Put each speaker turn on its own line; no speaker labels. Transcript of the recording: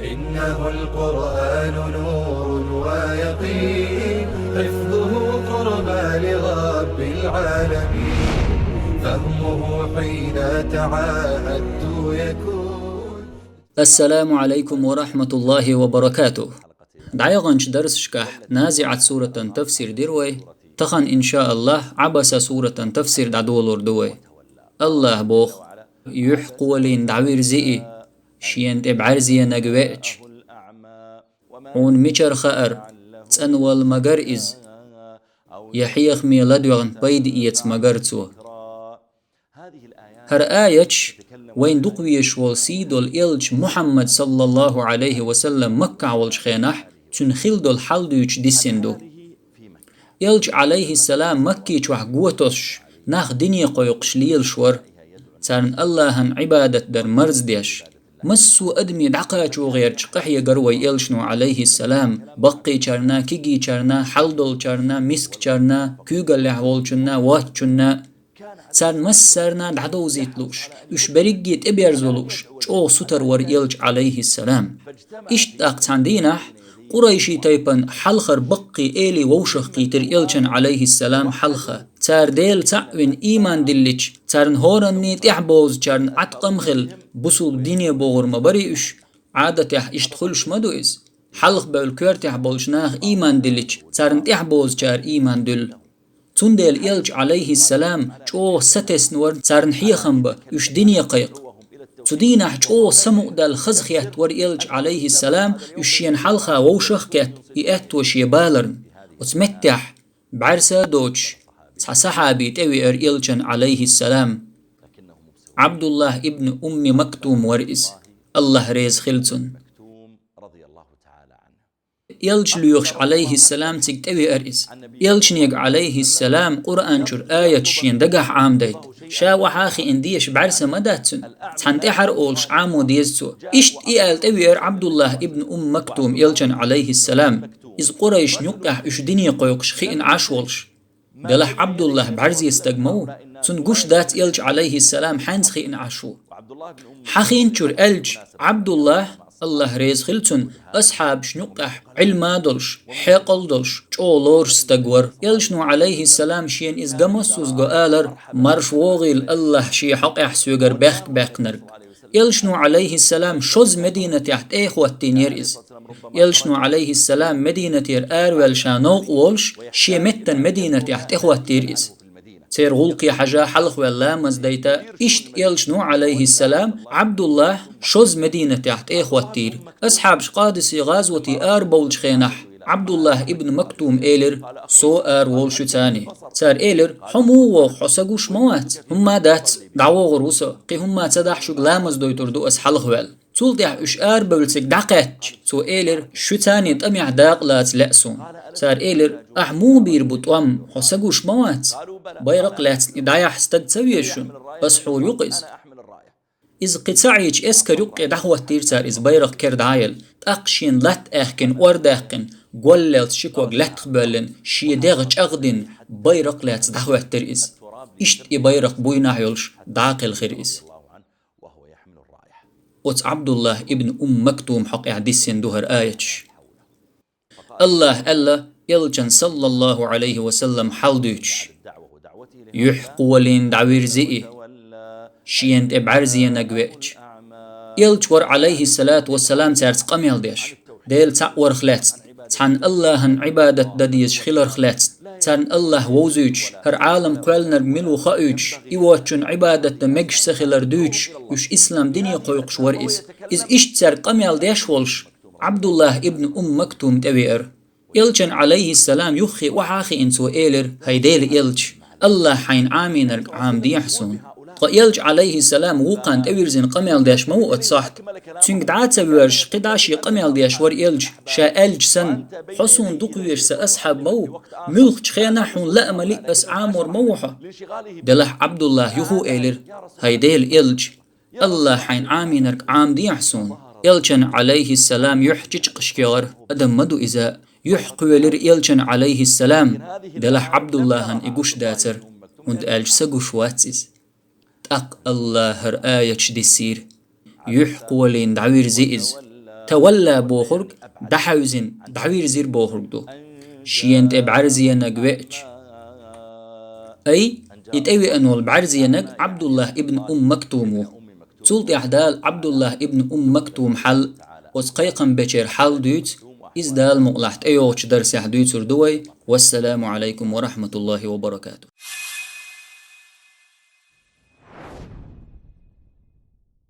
إنه القرآن نور ويقين، حفظه قربى لرب العالمين، فهمه حين تعاهدت يكون.
السلام عليكم ورحمة الله وبركاته. دعيغنش درس شكح نازعة سورة تفسير ديروي تخن إن شاء الله عبس سورة تفسير دعدولور دوي الله بوخ يحقولين دعوير زئي شينت بعرزي نقويتش هون ميشر خائر تنوال مقرئز يحيخ ميلادوغن بيد إيت مقرتو هر آيتش وين دقويش والسيد الإلج محمد صلى الله عليه وسلم مكة والشخينح تنخيل دول حلدوش ديسندو إلج عليه السلام مكي چوح قوتوش ناخ دنيا قيقش ليل شور تارن اللهن عبادة در مرز ديش مسو أدمي دعقاچو غير چقحي قروي إلشنو عليه السلام بقي چرنا كيجي چرنا حلدول چرنا مسك چرنا كيوغل لحوال چنا وات چنا سار مسرنا دعدو زيتلوش وش بريجيت ابيرزولوش چو ستر ور إلج عليه السلام اشتاق تاندينح قريشي تايبن حلخر بقي إيلي ووشخ قيتر إلجن عليه السلام حلخة تار ديل تعوين إيمان دلج تارن هورني تحبوز تارن عتقمخل بسول دينيا بوغر مبريش عادة اشتخلش مدوئز حلخ بالكور تحبولشناخ إيمان دلج تارن تحبوز تار إيمان دل تندل إلج عليه السلام جو ستس نور تارن حيخنب يش دنيا قيق تدينح جو سمو دال خزخيات ور إلج عليه السلام يشين حلخا ووشخكت إيات وشي بالرن وتمتح بعرسة دوش صحابي توي إلجن عليه السلام عبد الله ابن مكتوم ورئيس الله ريز خلتن إلج ليوخش عليه السلام تكتوي أرئيس إلجنيق عليه السلام قرآن جر آية شين دقح عام ديت شا وحاخي انديش بعرسة مداتن تحنتحر أولش عامو ديزتو إشت إيال توير عبد الله ابن مكتوم إلجن عليه السلام إذ قريش نقح إش دنيا قيقش خيئن عاشولش دلح عبد الله بعرزي استقمو تنقش دات إلج عليه السلام حانز خيئن عاشو حخين شر ألج عبد الله ريز خلتن أصحاب شنقح علما دلش حيقل دلش چولور استقور يلشنو عليه السلام شين إز قمسوز قالر مرش وغيل الله شي حق احسوغر بخ نرق يلشنو عليه السلام شوز مدينة تحت ايخوة تينير إز يلشنو عليه السلام مدينة آروال شانوق والش شي متن مدينة تحت ايخوة تير إز تير غلقي حاجة حلخ ولا مزديتا إشت يلشنو عليه السلام عبد الله شوز مدينة تحت إخوة تير أصحاب قادسي غازوتي بولج خينح عبد الله ابن مكتوم إيلر سو وولشو تاني سار إيلر حمو وحسقوش موات هما دات دعوة غروسة قي هما تدح شو غلامز دويتر دو أسحلخ وال تولدح إش بولسك دعقاتش سو إيلر شو تاني تأميح داق لات لأسون سار إيلر أحمو بيربط وام حسقوش موات بيرق لات إدايح استد سويشون بس حور يقز إذ قطعيج إسكر يقع دعوة تير سار إذ بيرق كرد عايل تأقشين لات أخكن ورداقن قولت شكوك لات خبالن شي داغج أغدن بيرق لات دعوة تير إذ إشت بيرق بوينا يلش داق الخير إذ وت عبد الله ابن مكتوم حق عديسين دوهر آيتش الله يلجن صلى الله عليه وسلم حلدوش يحقولين دعوير زئي شينت بعرزي نقويتش يلجور عليه الصلاة والسلام تارت قميل ديش ديل تعور خلات تحن اللهن عبادة داديش خلر خلات تان الله ووزوش هر عالم قوالنر ملو خاوش إيواتشن عبادة مجش سخلر دوش وش إسلام دنيا قيقش ورئيس إذ إشت سار قميل ديش ولش عبد الله ابن مكتوم توير إلجن عليه السلام يخي وحاخي إنسو إيلر هيديل إلج الله حين عامينر عام دي حسون قيلج عليه السلام وقان تويرزين قميل ديش موقت صحت تنك دعات بورش قداشي قميل ديش ور إلج شا ألج سن حسون دقويش سأسحب مو ملخ خينحون لأملي أس عامور موحة دلح عبد الله يخو إيلر هيديل إلج الله حين عامينر عام دي حسون إلجن عليه السلام يحجج قشكيار أدم مدو إذا يحقولر إلجن عليه السلام دلح عبد الله هن إقوش داتر und ألجسقوش واتسيز تق الله هر آية ديسير يحقولين دعوير زئز تولى بوخرج دحوزن دحوير زير بوخرج دو شين تبعرزي نجويتش أي يتأوي أنول بعرزي نج عبد الله ابن مكتوم سلط أحدال عبد الله ابن مكتوم حل وسقيقا بشير حل دوت إزدال مقلحت أيوش درس يحدوت سردوي والسلام عليكم ورحمة الله وبركاته.